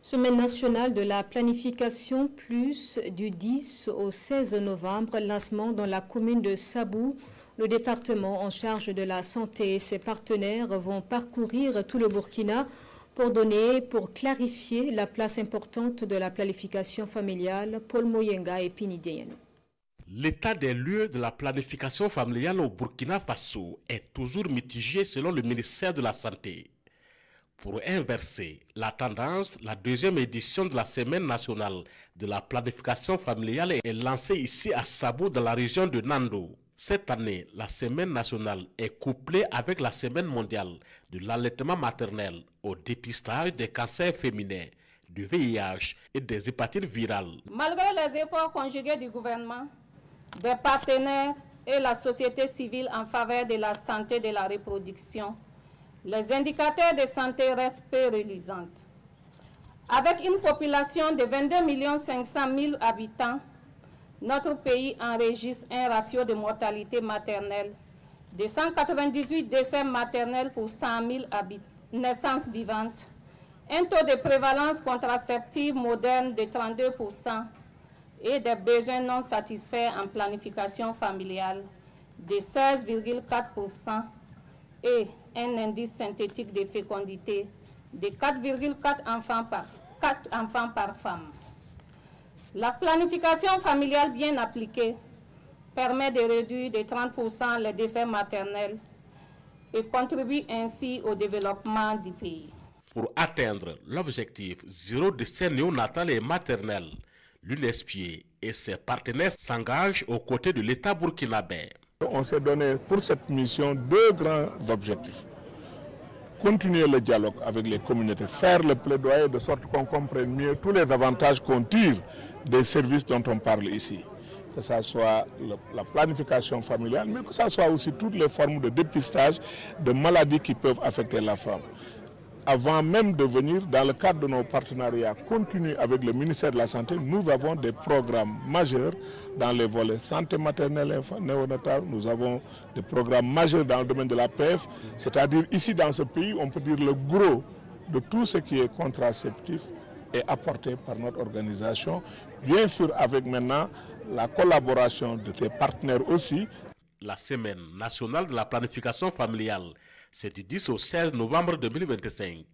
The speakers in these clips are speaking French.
Semaine nationale de la planification plus du 10 au 16 novembre, lancement dans la commune de Sabou. Le département en charge de la santé et ses partenaires vont parcourir tout le Burkina pour clarifier la place importante de la planification familiale. Paul Moyenga et Pinidien. L'état des lieux de la planification familiale au Burkina Faso est toujours mitigé selon le ministère de la Santé. Pour inverser la tendance, la deuxième édition de la Semaine nationale de la planification familiale est lancée ici à Sabou dans la région de Nando. Cette année, la Semaine nationale est couplée avec la Semaine mondiale de l'allaitement maternel au dépistage des cancers féminins, du VIH et des hépatites virales. Malgré les efforts conjugués du gouvernement, des partenaires et la société civile en faveur de la santé de la reproduction, les indicateurs de santé restent peu reluisants. Avec une population de 22 500 000 habitants, notre pays enregistre un ratio de mortalité maternelle de 198 décès maternels pour 100 000 naissances vivantes, un taux de prévalence contraceptive moderne de 32% et des besoins non satisfaits en planification familiale de 16,4% et un indice synthétique de fécondité de 4,4 enfants par femme. La planification familiale bien appliquée permet de réduire de 30% les décès maternels et contribue ainsi au développement du pays. Pour atteindre l'objectif zéro décès néonatal et maternel, l'UNESPI et ses partenaires s'engagent aux côtés de l'État burkinabé. On s'est donné pour cette mission deux grands objectifs. Continuer le dialogue avec les communautés, faire le plaidoyer de sorte qu'on comprenne mieux tous les avantages qu'on tire des services dont on parle ici. Que ce soit la planification familiale, mais que ce soit aussi toutes les formes de dépistage de maladies qui peuvent affecter la femme. Avant même de venir, dans le cadre de nos partenariats continus avec le ministère de la Santé, nous avons des programmes majeurs dans les volets santé maternelle et néonatale. Nous avons des programmes majeurs dans le domaine de la PF, c'est-à-dire ici dans ce pays, on peut dire le gros de tout ce qui est contraceptif est apporté par notre organisation, bien sûr avec maintenant la collaboration de tes partenaires aussi. La Semaine nationale de la planification familiale, c'est du 10 au 16 novembre 2025.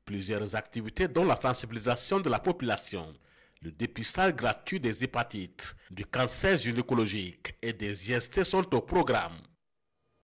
Plusieurs activités dont la sensibilisation de la population, le dépistage gratuit des hépatites, du cancer gynécologique et des IST sont au programme.